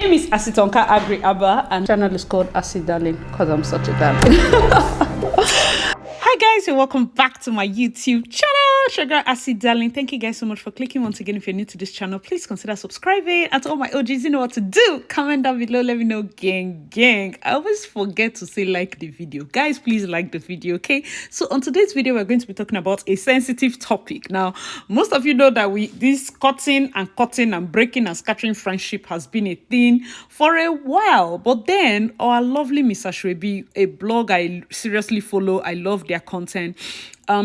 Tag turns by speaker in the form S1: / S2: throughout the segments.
S1: My name is Asitonka Agri Abba, and channel is called Asi Darling because I'm such a darling. Hi guys, and welcome back to my YouTube channel, Sugar Acid Darling. Thank you guys so much for clicking once again. If you're new to this channel, please consider subscribing. And to all my OGs, you know what to do. Comment down below, let me know, gang. I always forget to say like the video. Guys, please like the video, okay? So on today's video, we're going to be talking about a sensitive topic. Now, most of you know that this cutting and breaking and scattering friendship has been a thing for a while. But then our lovely Miss Ashwebi, a blog I seriously follow, I love their content.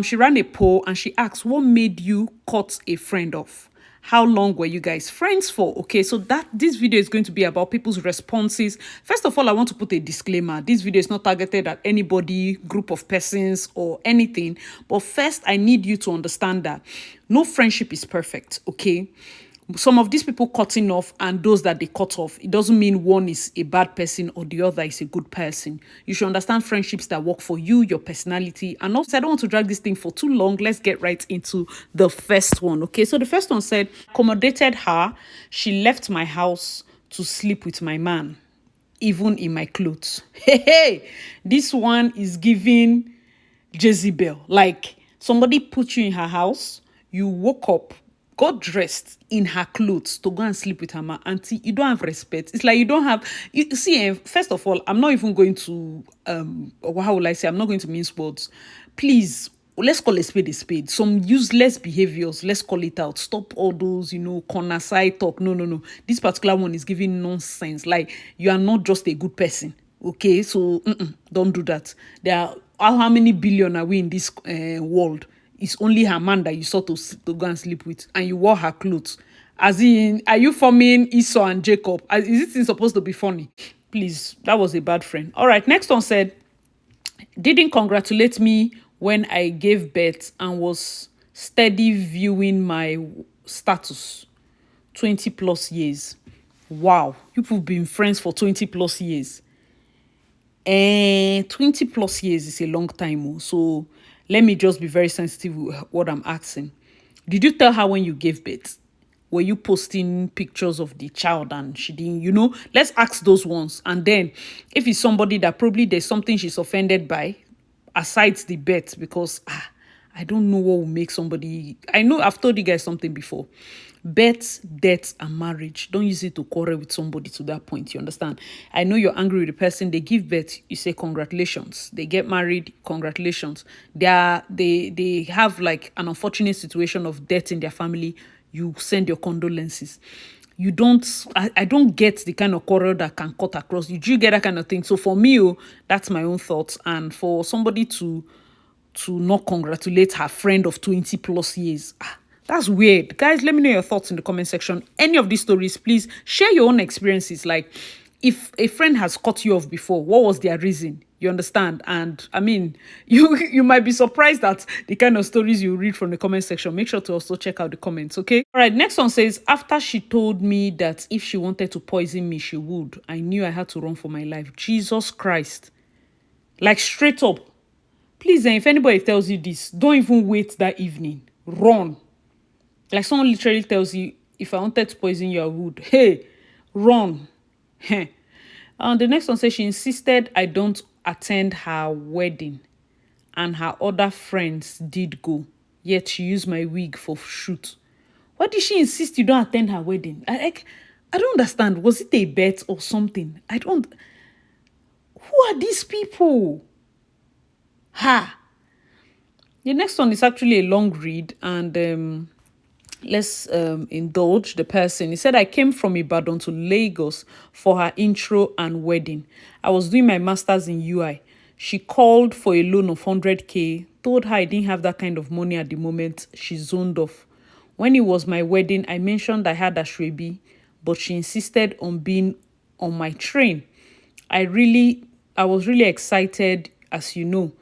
S1: She ran a poll and she asked, what made you cut a friend off? How long were you guys friends for? Okay, so this video is going to be about people's responses. First of all, I want to put a disclaimer. This video is not targeted at anybody, group of persons or anything. But first, I need you to understand that no friendship is perfect, okay? Some of these people cutting off and those that they cut off, it doesn't mean one is a bad person or the other is a good person. You should understand friendships that work for you, your personality. And also, I don't want to drag this thing for too long. Let's get right into the first one. Okay, so the first one said, accommodated her. She left my house to sleep with my man, even in my clothes. Hey, this one is giving Jezebel. Like somebody put you in her house, you woke up, got dressed in her clothes to go and sleep with her man. Auntie, you don't have respect. It's like you don't have... You see, first of all, I'm not even going to... how will I say? I'm not going to mince words. Please, let's call a spade a spade. Some useless behaviors, let's call it out. Stop all those, corner side talk. No. This particular one is giving nonsense. Like, you are not just a good person. Okay? So, don't do that. There are... How many billion are we in this world? It's only her man that you saw to go and sleep with, and you wore her clothes. As in, are you forming Esau and Jacob? Is it supposed to be funny? Please, that was a bad friend. All right, next one said, didn't congratulate me when I gave birth and was steady viewing my status. 20 plus years. Wow, you've been friends for 20 plus years. 20 plus years is a long time. So let me just be very sensitive with what I'm asking. Did you tell her when you gave birth? Were you posting pictures of the child and she didn't, Let's ask those ones. And then if it's somebody that probably there's something she's offended by, aside the birth, because I don't know what will make somebody... I know I've told you guys something before. Birth, death, and marriage. Don't use it to quarrel with somebody to that point. You understand? I know you're angry with the person. They give birth, you say congratulations. They get married, congratulations. They have like an unfortunate situation of death in their family. You send your condolences. You don't... I don't get the kind of quarrel that can cut across. You do get that kind of thing. So for me, that's my own thoughts. And for somebody to not congratulate her friend of 20 plus years, that's weird. Guys, let me know your thoughts in the comment section. Any of these stories, please share your own experiences. Like, if a friend has cut you off before, what was their reason? You understand? And I mean, you might be surprised at the kind of stories you read from the comment section. Make sure to also check out the comments, okay? All right, next one says, after she told me that if she wanted to poison me, she would, I knew I had to run for my life. Jesus Christ. Like, straight up. Please, if anybody tells you this, don't even wait that evening. Run. Like someone literally tells you, if I wanted to poison you, I would. Hey, run. The next one says, she insisted I don't attend her wedding. And her other friends did go. Yet she used my wig for shoot. Why did she insist you don't attend her wedding? I don't understand. Was it a bet or something? Who are these people? The next one is actually a long read, and let's indulge the person. He said, I came from Ibadan to Lagos for her intro and wedding. I was doing my master's in UI. She called for a loan of 100K, told her I didn't have that kind of money at the moment. She zoned off. When it was my wedding, I mentioned I had Ashwebi, but she insisted on being on my train. I was really excited, as you know.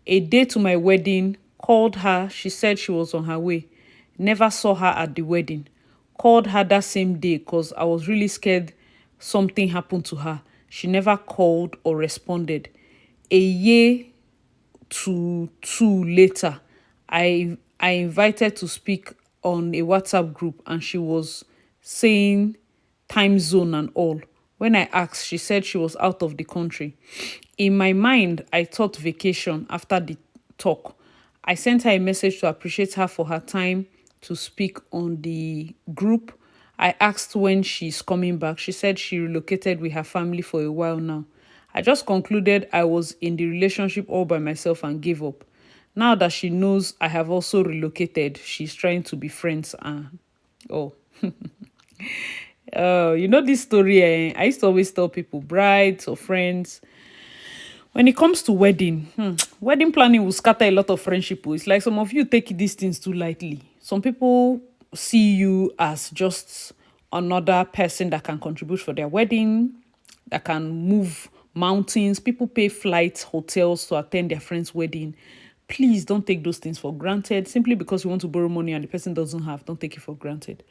S1: A day to my wedding, called her. She said she was on her way. Never saw her at the wedding. Called her that same day because I was really scared something happened to her. She never called or responded. A year to two later, I invited to speak on a WhatsApp group and she was saying time zone and all. When I asked, she said she was out of the country. In my mind, I thought vacation after the talk. I sent her a message to appreciate her for her time to speak on the group. I asked when she's coming back. She said she relocated with her family for a while now. I just concluded I was in the relationship all by myself and gave up. Now that she knows I have also relocated, she's trying to be friends. Oh, you know this story. I used to always tell people, brides or friends, when it comes to wedding, wedding planning will scatter a lot of friendship. It's like some of you take these things too lightly. Some people see you as just another person that can contribute for their wedding, that can move mountains. People pay flights, hotels to attend their friend's wedding. Please don't take those things for granted. Simply because you want to borrow money and the person doesn't have, don't take it for granted.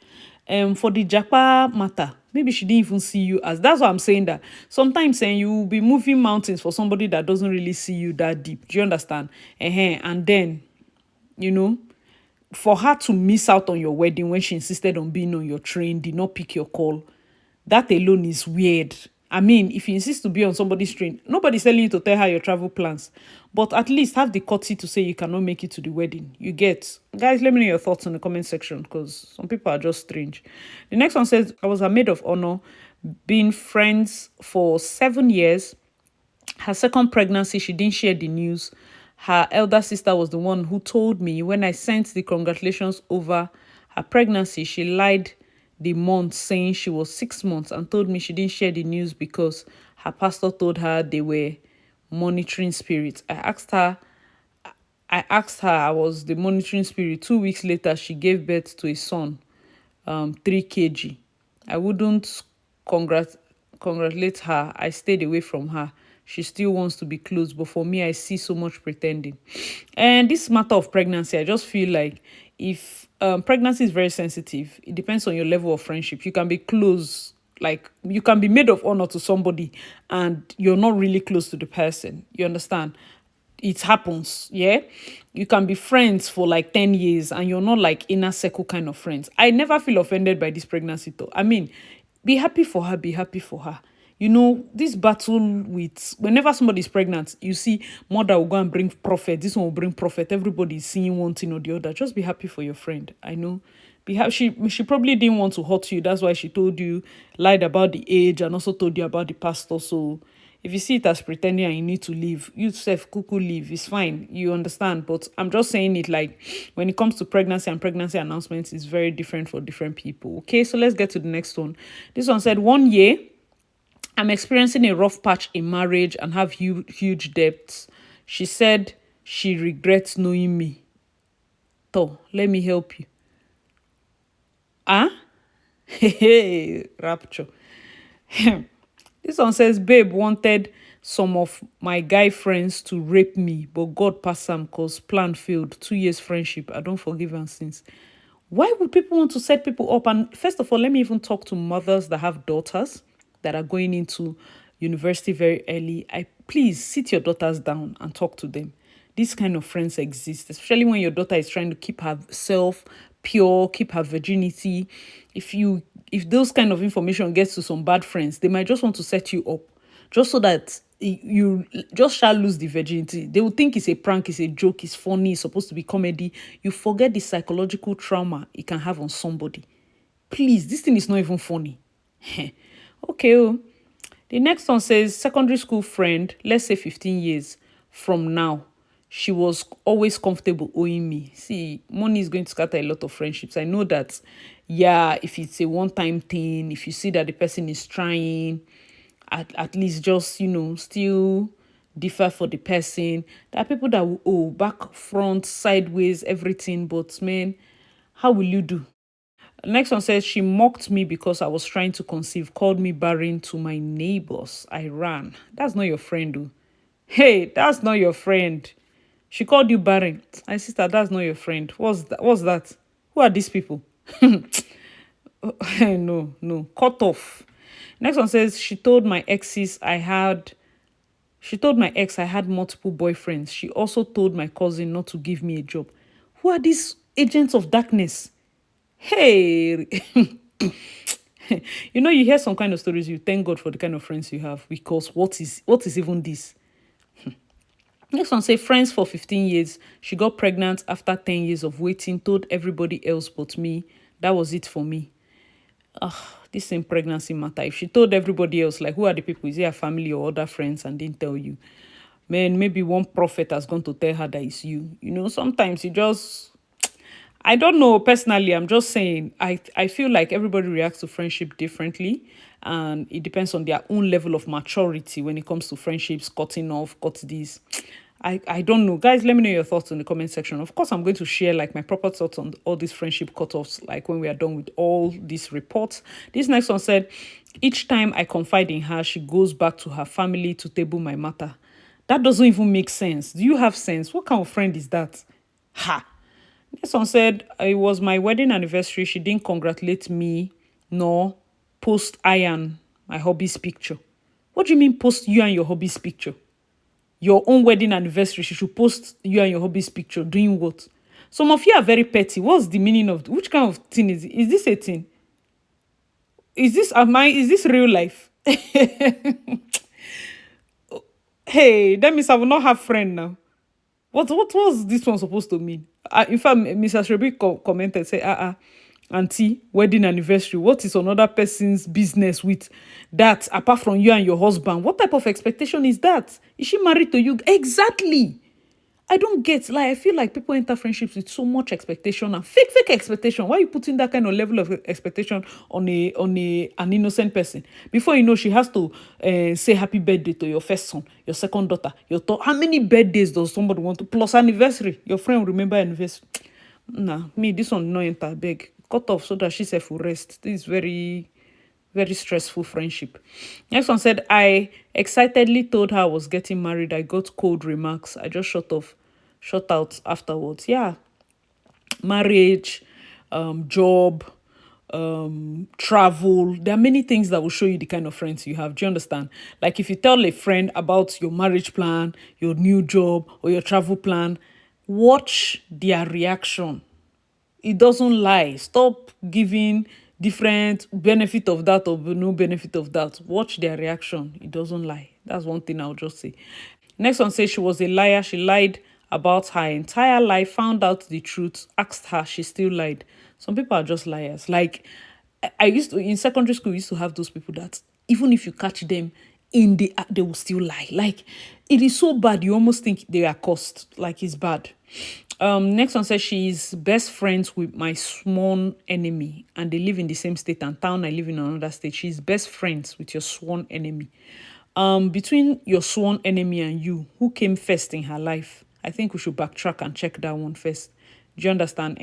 S1: For the Japa matter, maybe she didn't even see you as. That's why I'm saying that. Sometimes saying you will be moving mountains for somebody that doesn't really see you that deep. Do you understand? And then, you know, for her to miss out on your wedding when she insisted on being on your train, did not pick your call, that alone is weird. I mean, if you insist to be on somebody's train, nobody's telling you to tell her your travel plans. But at least have the courtesy to say you cannot make it to the wedding. You get. Guys, let me know your thoughts in the comment section because some people are just strange. The next one says, I was a maid of honor, been friends for 7 years. Her second pregnancy, she didn't share the news. Her elder sister was the one who told me when I sent the congratulations over her pregnancy. She lied the month saying she was 6 months and told me she didn't share the news because her pastor told her they were monitoring spirits. I asked her I was the monitoring spirit. 2 weeks later, she gave birth to a son, 3 kg. I wouldn't congratulate her. I stayed away from her. She still wants to be close, but for me, I see so much pretending. And this matter of pregnancy, I just feel like if pregnancy is very sensitive, it depends on your level of friendship. You can be close, like you can be maid of honor to somebody and you're not really close to the person. You understand? It happens, yeah? You can be friends for like 10 years and you're not like inner circle kind of friends. I never feel offended by this pregnancy though. I mean, be happy for her, be happy for her. You know, this battle with, whenever somebody is pregnant, you see mother will go and bring prophet, this one will bring prophet, everybody is seeing one thing or the other. Just be happy for your friend. I know. She probably didn't want to hurt you. That's why she told you, lied about the age and also told you about the pastor. So if you see it as pretending and you need to leave, you self cuckoo leave. It's fine. You understand. But I'm just saying it like when it comes to pregnancy and pregnancy announcements, it's very different for different people. Okay, so let's get to the next one. This one said, 1 year, I'm experiencing a rough patch in marriage and have huge debts. She said she regrets knowing me. So, let me help you. Hey, rapture. This one says, babe wanted some of my guy friends to rape me, but God passed them because plan failed. 2 years friendship. I don't forgive her since. Why would people want to set people up? And first of all, let me even talk to mothers that have daughters that are going into university very early. Please sit your daughters down and talk to them. These kind of friends exist, especially when your daughter is trying to keep herself pure, keep her virginity. If those kind of information gets to some bad friends, they might just want to set you up just so that you just shall lose the virginity. They will think it's a prank, it's a joke, it's funny, it's supposed to be comedy. You forget the psychological trauma it can have on somebody. Please, this thing is not even funny. Okay. The next one says, secondary school friend, let's say 15 years from now. She was always comfortable owing me. See, money is going to scatter a lot of friendships. I know that, yeah, if it's a one-time thing, if you see that the person is trying, at least just, still differ for the person. There are people that will owe back, front, sideways, everything. But, man, how will you do? Next one says, she mocked me because I was trying to conceive, called me barren to my neighbors. I ran. That's not your friend, though. Hey, that's not your friend. She called you barren. My sister, that's not your friend. What's that? Who are these people? No. Cut off. Next one says, she told my ex I had multiple boyfriends. She also told my cousin not to give me a job. Who are these agents of darkness? Hey, You hear some kind of stories, you thank God for the kind of friends you have, because what is even this? Next one say friends for 15 years. She got pregnant after 10 years of waiting, told everybody else but me. That was it for me. This same pregnancy matter. If she told everybody else, like who are the people? Is it her family or other friends and didn't tell you? Man, maybe one prophet has gone to tell her that it's you. Sometimes you just I don't know. Personally, I'm just saying I feel like everybody reacts to friendship differently, and it depends on their own level of maturity when it comes to friendships, cutting off, cut this. I don't know. Guys, let me know your thoughts in the comment section. Of course, I'm going to share like my proper thoughts on all these friendship cutoffs, like when we are done with all these reports. This next one said, each time I confide in her, she goes back to her family to table my matter. That doesn't even make sense. Do you have sense? What kind of friend is that? Ha! This one said, it was my wedding anniversary. She didn't congratulate me nor post I and my hobby's picture. What do you mean post you and your hobby's picture? Your own wedding anniversary, she should post you and your hobby's picture. Doing what? Some of you are very petty. What's the meaning of which kind of thing is it? Is this a thing? Is this real life? Hey, that means I will not have friend now. What was this one supposed to mean? In fact, Mrs. Rebi commented, say, auntie, wedding anniversary. What is another person's business with that apart from you and your husband? What type of expectation is that? Is she married to you? Exactly. I don't get, like, I feel like people enter friendships with so much expectation and fake expectation. Why are you putting that kind of level of expectation on an innocent person? Before you know, she has to say happy birthday to your first son, your second daughter, your third. How many birthdays does somebody want to? Plus anniversary. Your friend will remember anniversary. Nah, me, this one no enter, beg. Cut off so that she self will rest. This is very, very stressful friendship. Next one said, I excitedly told her I was getting married. I got cold remarks. I just shut out afterwards. Yeah. Marriage, job, travel. There are many things that will show you the kind of friends you have. Do you understand? Like if you tell a friend about your marriage plan, your new job, or your travel plan, watch their reaction. It doesn't lie. Stop giving different benefit of that or no benefit of that. Watch their reaction. It doesn't lie. That's one thing I'll just say. Next one says she was a liar. She lied about her entire life, found out the truth, asked her, she still lied. Some people are just liars. Like I used to in secondary school, we used to have those people that even if you catch them in the act, they will still lie. Like it is so bad, you almost think they are cursed. Like it's bad. Next one says she's best friends with my sworn enemy and they live in the same state and town. I live in another state. She's best friends with your sworn enemy. Between your sworn enemy and you, who came first in her life? I think we should backtrack and check that one first. Do you understand?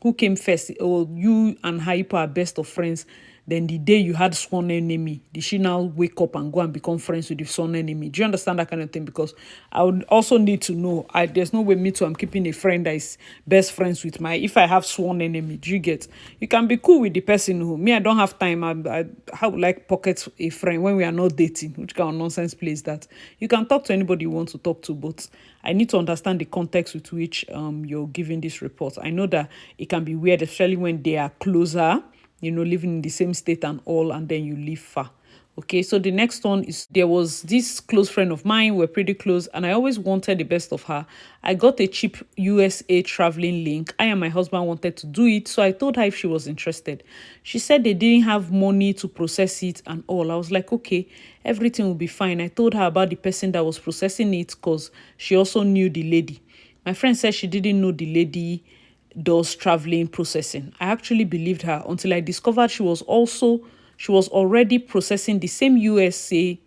S1: Who came first? Oh, you and Hyper are best of friends. Then the day you had sworn enemy, did she now wake up and go and become friends with the sworn enemy? Do you understand that kind of thing? Because I would also need to know. There's no way me too. I'm keeping a friend that is best friends with if I have sworn enemy. Do you get? You can be cool with the person who me. I don't have time. I would like pocket a friend when we are not dating. Which kind of nonsense place that? You can talk to anybody you want to talk to, but I need to understand the context with which you're giving this report. I know that it can be weird, especially when they are closer, living in the same state and all, and then you live far. Okay, so the next one is there was this close friend of mine, we're pretty close, and I always wanted the best of her. I got a cheap USA traveling link. I and my husband wanted to do it, so I told her if she was interested. She said they didn't have money to process it and all. I was like, okay, everything will be fine. I told her about the person that was processing it because she also knew the lady. My friend said she didn't know the lady does traveling processing. I actually believed her until I discovered she was already processing the same USA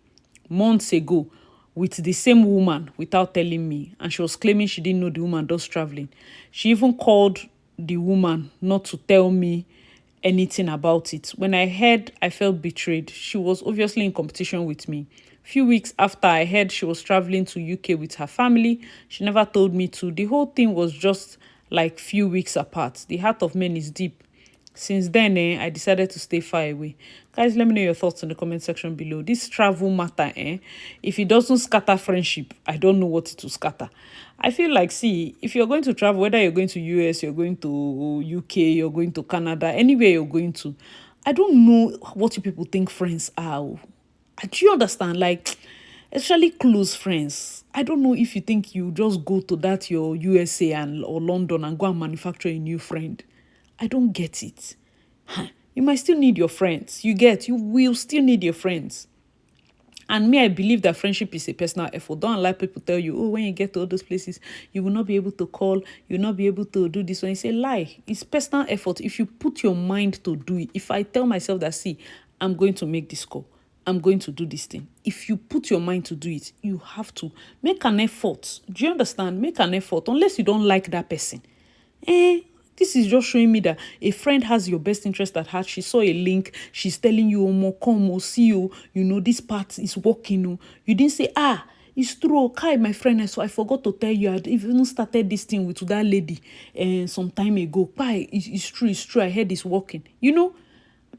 S1: months ago with the same woman without telling me. And she was claiming she didn't know the woman does traveling. She even called the woman not to tell me anything about it. When I heard, I felt betrayed. She was obviously in competition with me. Few weeks after I heard she was traveling to UK with her family, she never told me to. The whole thing was just like few weeks apart. The heart of men is deep. Since then, I decided to stay far away. Guys, let me know your thoughts in the comment section below. This travel matter, if it doesn't scatter friendship, I don't know what it will scatter. I feel like, see, if you're going to travel, whether you're going to US, you're going to UK, you're going to Canada, anywhere you're going to, I don't know what you people think friends are. Oh. Do you understand? Like, especially close friends. I don't know if you think you just go to that your USA and or London and go and manufacture a new friend. I don't get it. Huh. You might still need your friends. You will still need your friends. And me, I believe that friendship is a personal effort. Don't let people tell you, oh, when you get to all those places, you will not be able to call, you will not be able to do this. When you say lie, it's personal effort. If you put your mind to do it, if I tell myself that, see, I'm going to make this call, I'm going to do this thing. If you put your mind to do it, you have to make an effort. Do you understand? Make an effort, unless you don't like that person. This is just showing me that a friend has your best interest at heart. She saw a link. She's telling you, oh, more come, oh, see you. You know, this part is working. Oh. You didn't say, it's true. Kai, my friend, so I forgot to tell you. I even started this thing with that lady some time ago. Kai, it's true. I heard it's working. You know,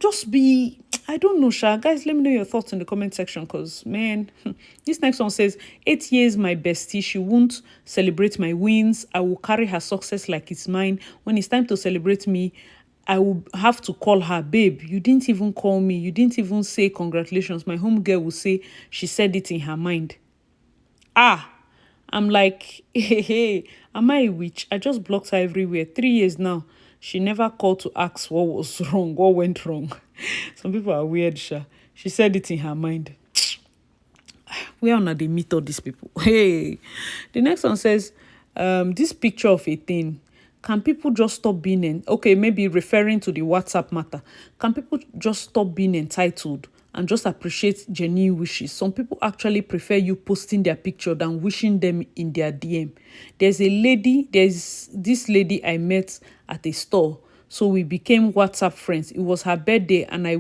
S1: just be, I don't know, Sha. Guys, let me know your thoughts in the comment section because, man, this next one says, 8 years, my bestie. She won't celebrate my wins. I will carry her success like it's mine. When it's time to celebrate me, I will have to call her, babe, you didn't even call me. You didn't even say congratulations. My home girl will say she said it in her mind. I'm like, hey, am I a witch? I just blocked her everywhere. 3 years now. She never called to ask what was wrong, what went wrong. Some people are weird, Sha. She said it in her mind. Where on they meet all these people? Hey. The next one says, this picture of a thing. Can people just stop being okay, maybe referring to the WhatsApp matter. Can people just stop being entitled and just appreciate genuine wishes? Some people actually prefer you posting their picture than wishing them in their DM. There's this lady I met at a store. So we became WhatsApp friends. It was her birthday and I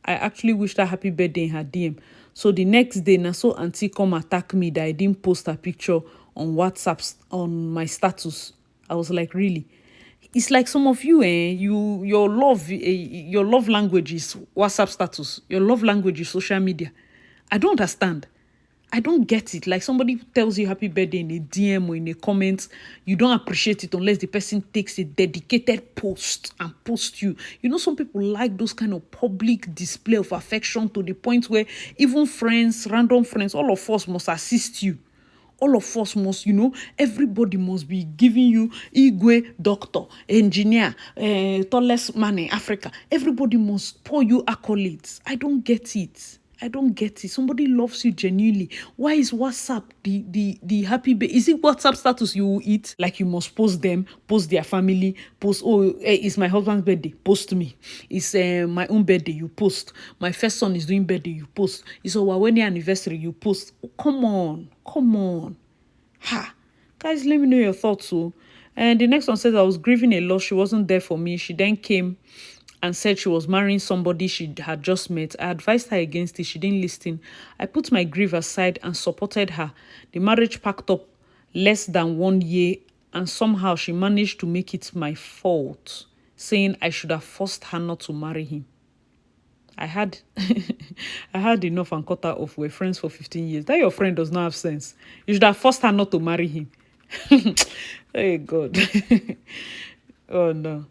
S1: actually wished her happy birthday in her DM. So the next day, Naso auntie come attack me that I didn't post her picture on WhatsApp on my status. I was like, really? It's like some of you, your love language is WhatsApp status. Your love language is social media. I don't understand. I don't get it. Like somebody tells you happy birthday in a DM or in a comment, you don't appreciate it unless the person takes a dedicated post and posts you. You know, some people like those kind of public display of affection to the point where even friends, random friends, all of us must assist you. All of us must, everybody must be giving you Igwe, doctor, engineer, tallest man in Africa. Everybody must pour you accolades. I don't get it. Somebody loves you genuinely. Why is WhatsApp the happy is it WhatsApp status you will eat? Like you must post them, post their family, post, it's my husband's birthday, post me. It's my own birthday, you post. My first son is doing birthday, you post. It's our wedding anniversary, you post. Oh, come on. Ha. Guys, let me know your thoughts. So. And the next one says, I was grieving a loss. She wasn't there for me. She then came and said she was marrying somebody she had just met. I advised her against it. She didn't listen. I put my grief aside and supported her. The marriage packed up less than 1 year and somehow she managed to make it my fault, saying I should have forced her not to marry him. I had enough and cut her off. We're friends for 15 years. That your friend does not have sense. You should have forced her not to marry him. Hey, God. Oh, no.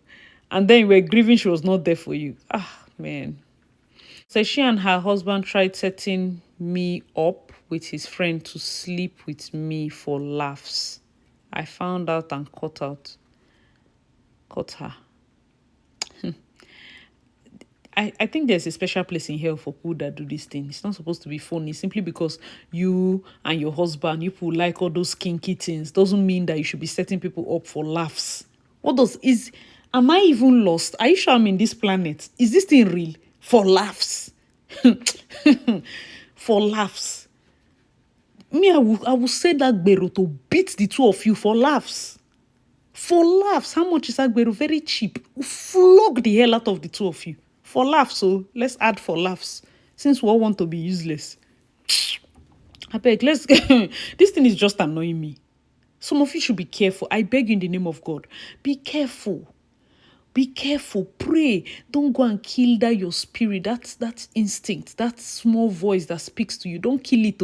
S1: And then you were grieving she was not there for you. Man. So she and her husband tried setting me up with his friend to sleep with me for laughs. I found out and cut her. I think there's a special place in hell for people that do this thing. It's not supposed to be funny. Simply because you and your husband, you people like all those kinky things, doesn't mean that you should be setting people up for laughs. Am I even lost? Are you sure I'm in this planet? Is this thing real? For laughs. For laughs. Me, I will say that Gbero to beat the two of you for laughs. For laughs. How much is that Gbero? Very cheap. Flog the hell out of the two of you. For laughs, so let's add for laughs. Since we all want to be useless. I beg, this thing is just annoying me. Some of you should be careful. I beg you in the name of God. Be careful. Be careful. Pray. Don't go and kill that your spirit. That instinct. That small voice that speaks to you. Don't kill it.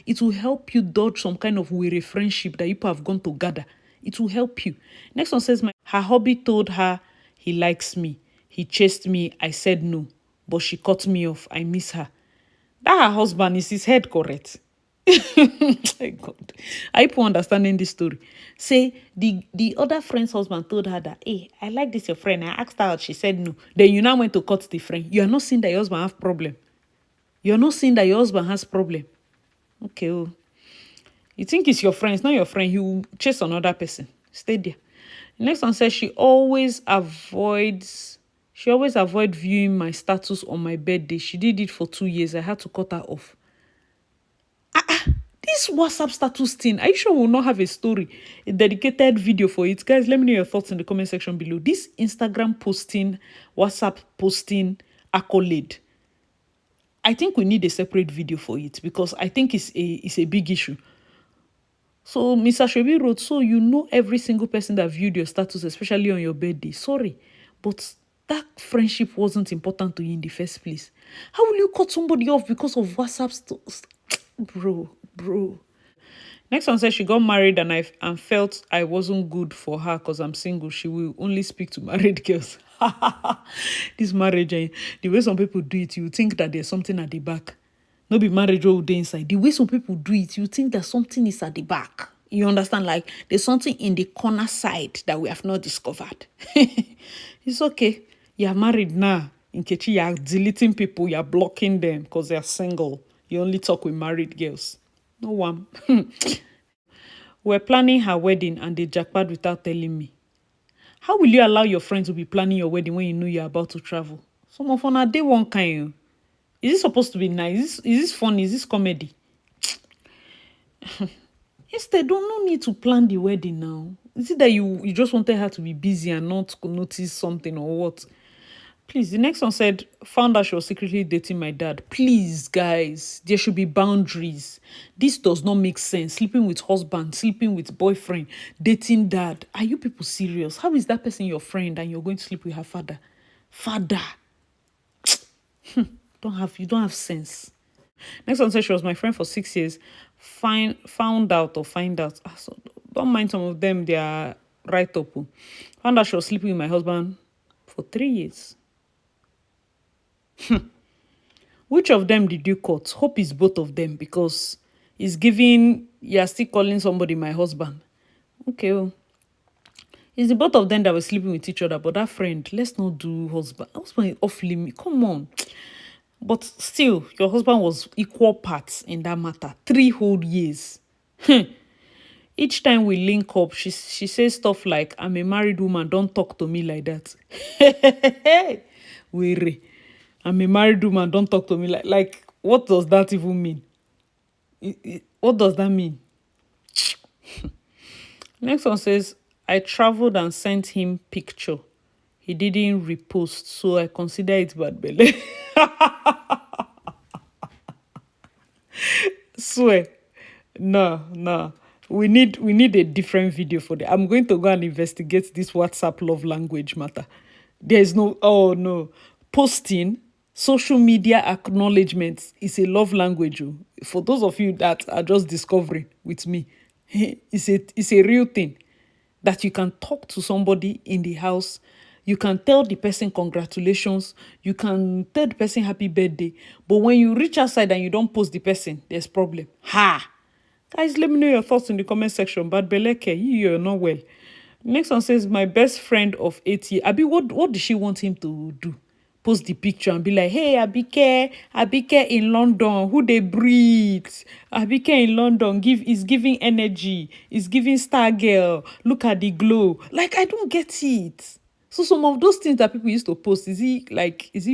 S1: It will help you dodge some kind of weary friendship that people have gone to gather. It will help you. Next one says, her hubby told her he likes me. He chased me. I said no, but she cut me off. I miss her. That her husband, is his head correct? My God. Are people understanding this story? Say the other friend's husband told her that, hey, I like this your friend. I asked her out. She said no. Then you now went to cut the friend. You are not seeing that your husband have problem. You're not seeing that your husband has problem. Okay, oh. You think it's your friend. It's not your friend. He will chase another person. Stay there. The next one says she always avoids viewing my status on my birthday. She did it for 2 years. I had to cut her off. This WhatsApp status thing, are you sure we'll not have a story, a dedicated video for it? Guys, let me know your thoughts in the comment section below. This Instagram posting, WhatsApp posting accolade, I think we need a separate video for it because I think it's a big issue. So Mr. Shebi wrote, so you know every single person that viewed your status, especially on your birthday. Sorry, but that friendship wasn't important to you in the first place. How will you cut somebody off because of WhatsApp bro? Next one says she got married and felt I wasn't good for her because I'm single. She will only speak to married girls. This marriage, the way some people do it, you think that there's something at the back. No be marriage all day inside. The way some people do it, you think that something is at the back. You understand? Like there's something in the corner side that we have not discovered. It's okay. You're married now. In Kechi, you're deleting people, you're blocking them because they're single. You only talk with married girls. No one. We're planning her wedding and they jackpot without telling me. How will you allow your friends to be planning your wedding when you know you're about to travel? Some of them, they one kind. Is this supposed to be nice? Is this funny? Is this comedy? Yes, they don't no need to plan the wedding now. Is it that you just wanted her to be busy and not notice something or what? Please, the next one said, found out she was secretly dating my dad. Please, guys, there should be boundaries. This does not make sense. Sleeping with husband, sleeping with boyfriend, dating dad. Are you people serious? How is that person your friend and you're going to sleep with her father? Father. You don't have sense. Next one said she was my friend for 6 years. Found out. So don't mind some of them, they are right up. Found out she was sleeping with my husband for 3 years. Which of them did you cut? Hope it's both of them because it's giving you're still calling somebody my husband. Okay, well, it's the both of them that were sleeping with each other, but that friend, let's not do husband. Husband is off limit. Come on. But still, your husband was equal parts in that matter. 3 whole years. Each time we link up, she says stuff like, I'm a married woman, don't talk to me like that. Weary. I'm a married woman, don't talk to me like what does that even mean? What does that mean? Next one says, I traveled and sent him picture. He didn't repost, so I consider it bad belly. Swear. No. We need a different video for that. I'm going to go and investigate this WhatsApp love language matter. There is no, oh no. Posting social media acknowledgements is a love language. For those of you that are just discovering with me, it's a real thing that you can talk to somebody in the house. You can tell the person congratulations. You can tell the person happy birthday. But when you reach outside and you don't post the person, there's problem. Ha! Guys, let me know your thoughts in the comment section. But Beleke, you're not well. Next one says, my best friend of 8 years. Abi, what did she want him to do? Post the picture and be like, hey, Abike in London, who they breathe. Abike in London is giving energy, is giving star girl. Look at the glow. Like, I don't get it. So some of those things that people used to post, is it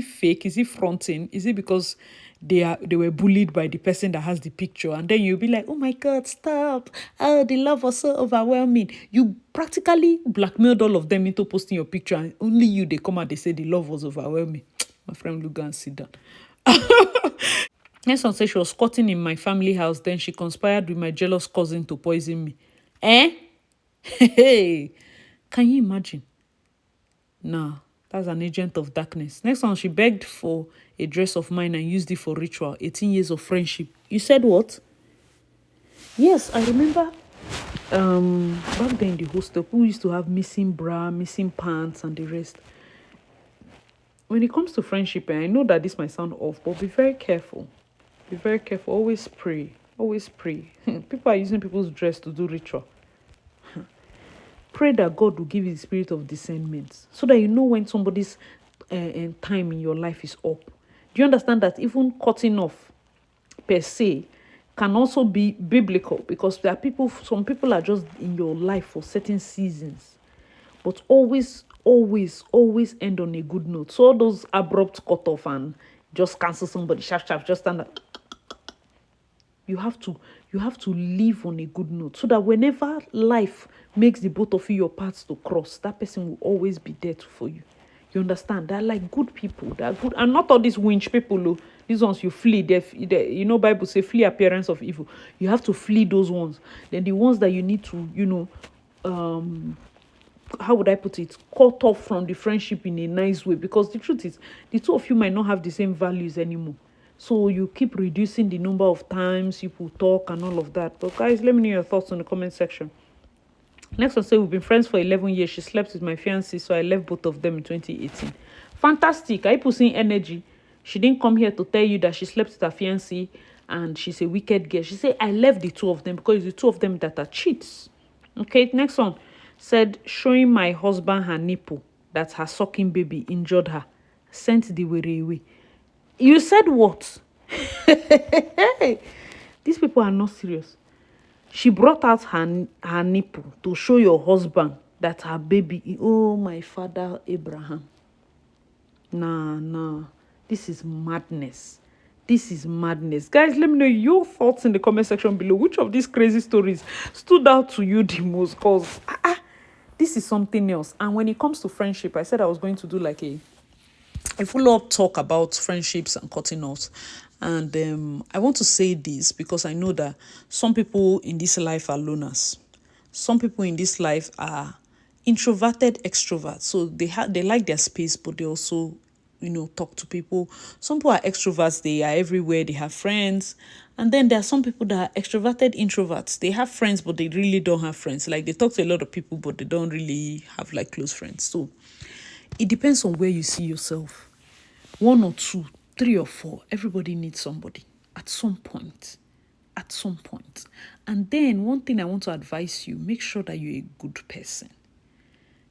S1: fake? Is it fronting? Is it because they were bullied by the person that has the picture? And then you'll be like, oh my God, stop. Oh, the love was so overwhelming. You practically blackmailed all of them into posting your picture, and only you, they come out, they say the love was overwhelming. My friend, look and sit down. Next one says she was squatting in my family house. Then she conspired with my jealous cousin to poison me. Hey, can you imagine? Nah, that's an agent of darkness. Next one, she begged for a dress of mine and used it for ritual. 18 years of friendship. You said what? Yes, I remember back then in the hostel, people used to have missing bra, missing pants and the rest. when it comes to friendship, I know that this might sound off, but be very careful. Be very careful. Always pray. Always pray. People are using people's dress to do ritual. Pray that God will give you the spirit of discernment so that you know when somebody's time in your life is up. Do you understand that even cutting off per se can also be biblical, because there are people, some people are just in your life for certain seasons, but always end on a good note. So all those abrupt cut off and just cancel somebody, sharp, just stand up. You have to live on a good note so that whenever life makes the both of you your paths to cross, that person will always be there for you. You understand? They're like good people. They're good, and not all these winch people who, these ones you flee. You know, Bible say flee appearance of evil. You have to flee those ones. Then the ones that you need to, how would I put it, cut off from the friendship in a nice way, because the truth is the two of you might not have the same values anymore. So you keep reducing the number of times people talk and all of that. But guys, let me know your thoughts in the comment section. Next one say, we've been friends for 11 years. She slept with my fiancé, so I left both of them in 2018. Fantastic. Are you putting energy? She didn't come here to tell you that she slept with her fiancé and she's a wicked girl. She said, I left the two of them because it's the two of them that are cheats. Okay, next one said, showing my husband her nipple that her sucking baby injured her. Sent the way away. You said what? These people are not serious. She brought out her nipple to show your husband that her baby. Oh, my father Abraham. Nah. This is madness. This is madness. Guys, let me know your thoughts in the comment section below. Which of these crazy stories stood out to you the most? Because this is something else. And when it comes to friendship, I said I was going to do like a follow-up talk about friendships and cutting off. And I want to say this because I know that some people in this life are loners. Some people in this life are introverted extroverts. So they like their space, but they also, talk to people. Some people are extroverts. They are everywhere. They have friends. And then there are some people that are extroverted introverts. They have friends, but they really don't have friends. Like, they talk to a lot of people, but they don't really have like close friends. So it depends on where you see yourself. 1 or 2, 3 or 4, everybody needs somebody at some point. And then one thing I want to advise you, make sure that you're a good person.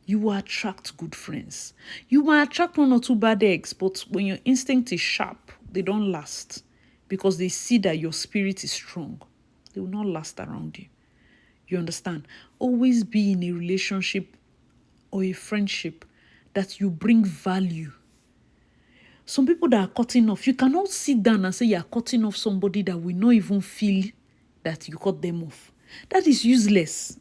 S1: You will attract good friends. You might attract 1 or 2 bad eggs, but when your instinct is sharp, they don't last because they see that your spirit is strong. They will not last around you. You understand? Always be in a relationship or a friendship that you bring value. Some people that are cutting off, you cannot sit down and say you're cutting off somebody that will not even feel that you cut them off. That is useless.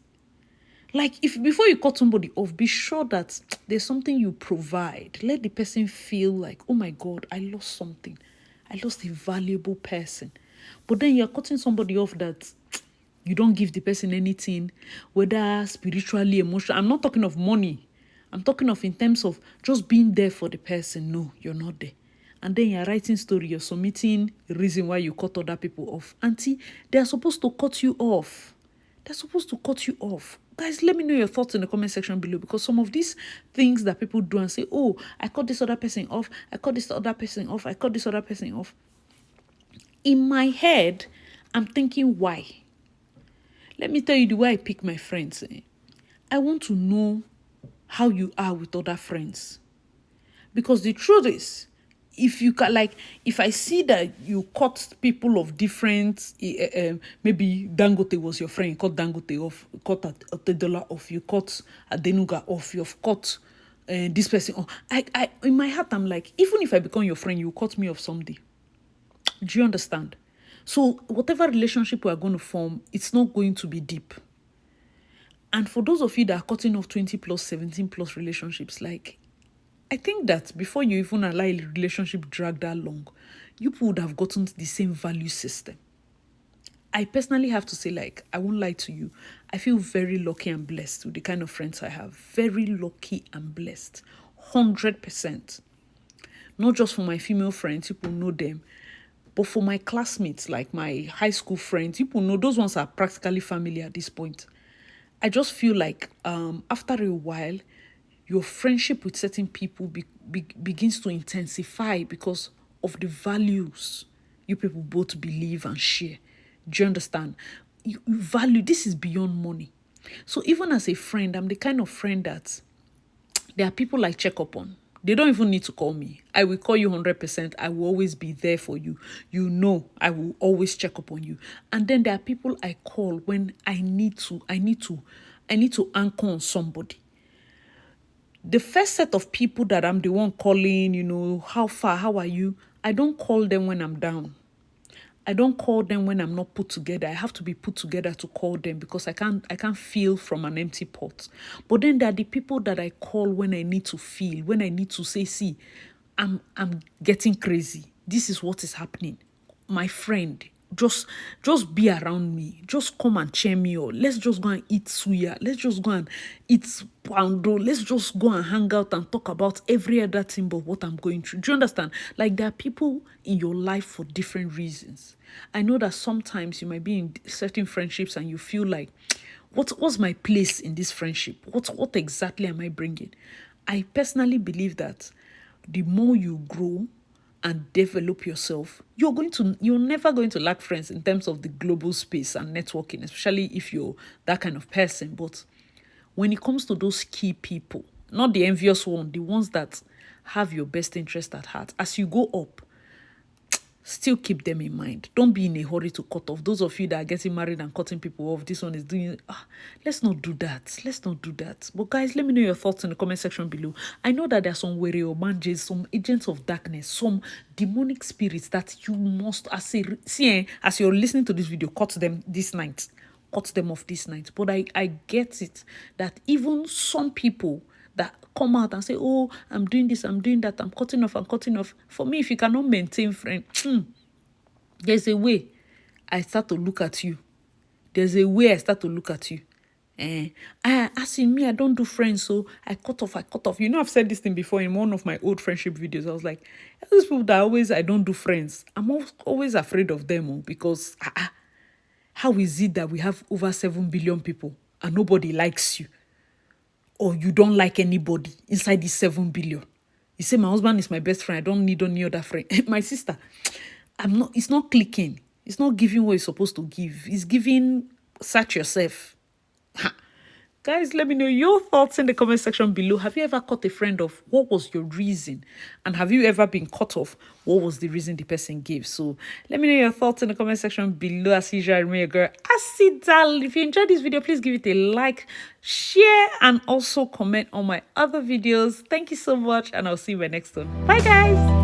S1: Like, if before you cut somebody off, be sure that there's something you provide. Let the person feel like, oh my God, I lost something. I lost a valuable person. But then you're cutting somebody off that you don't give the person anything, whether spiritually, emotionally. I'm not talking of money. I'm talking of in terms of just being there for the person. No, you're not there. And then you're writing story, you're submitting the reason why you cut other people off. Auntie, they are supposed to cut you off. They're supposed to cut you off. Guys, let me know your thoughts in the comment section below, because some of these things that people do and say, oh, I cut this other person off, I cut this other person off, I cut this other person off. In my head, I'm thinking, why? Let me tell you the way I pick my friends. I want to know how you are with other friends. Because the truth is, if you can, like, if I see that you cut people of different, maybe Dangote was your friend, you cut Dangote off, you cut Otedola off, you cut Adenuga off, you've cut this person off. I in my heart, I'm like, even if I become your friend, you cut me off someday. Do you understand? So whatever relationship we are going to form, it's not going to be deep. And for those of you that are cutting off 20 plus, 17 plus relationships, like, I think that before you even allow a relationship drag that long, you would have gotten the same value system. I personally have to say, like, I won't lie to you, I feel very lucky and blessed with the kind of friends I have. Very lucky and blessed. 100%. Not just for my female friends, people know them, but for my classmates, like my high school friends, people know those ones are practically family at this point. I just feel like after a while, your friendship with certain people begins to intensify because of the values you people both believe and share. Do you understand? You value, this is beyond money. So even as a friend, I'm the kind of friend that there are people I check up on. They don't even need to call me. I will call you 100%. I will always be there for you. You know, I will always check up on you. And then there are people I call when I need to anchor on somebody. The first set of people that I'm the one calling, how far, how are you? I don't call them when I'm down. I don't call them when I'm not put together. I have to be put together to call them because I can't feel from an empty pot. But then there are the people that I call when I need to feel, when I need to say, see, I'm getting crazy. This is what is happening. My friend, just be around me. Just come and cheer me up. Let's just go and eat suya. Let's just go and eat poundo. Let's just go and hang out and talk about every other thing but what I'm going through. Do you understand? Like, there are people in your life for different reasons. I know that sometimes you might be in certain friendships and you feel like, what's my place in this friendship? What exactly am I bringing? I personally believe that the more you grow and develop yourself, you're never going to lack friends in terms of the global space and networking, especially if you're that kind of person. But when it comes to those key people, not the envious one, the ones that have your best interest at heart, as you go up, still keep them in mind. Don't be in a hurry to cut off. Those of you that are getting married and cutting people off, this one is doing, let's not do that. Let's not do that. But guys, let me know your thoughts in the comment section below. I know that there are some were or manjas, some agents of darkness, some demonic spirits that you must, as you're listening to this video, cut them this night. Cut them off this night. But I get it that even some people that come out and say, oh, I'm doing this, I'm doing that, I'm cutting off. For me, if you cannot maintain friend, there's a way I start to look at you. As in me, I don't do friends, so I cut off. You know, I've said this thing before in one of my old friendship videos. I was like, those people that I don't do friends, I'm always afraid of them because how is it that we have over 7 billion people and nobody likes you? Or you don't like anybody inside these 7 billion. You say, my husband is my best friend. I don't need any other friend. My sister, it's not clicking. It's not giving what it's supposed to give. It's giving, search yourself. Guys, let me know your thoughts in the comment section below. Have you ever cut a friend off? What was your reason? And have you ever been cut off? What was the reason the person gave? So let me know your thoughts in the comment section below. As usual, I'm your girl, Asidal. If you enjoyed this video, please give it a like, share, and also comment on my other videos. Thank you so much, and I'll see you in my next one. Bye, guys.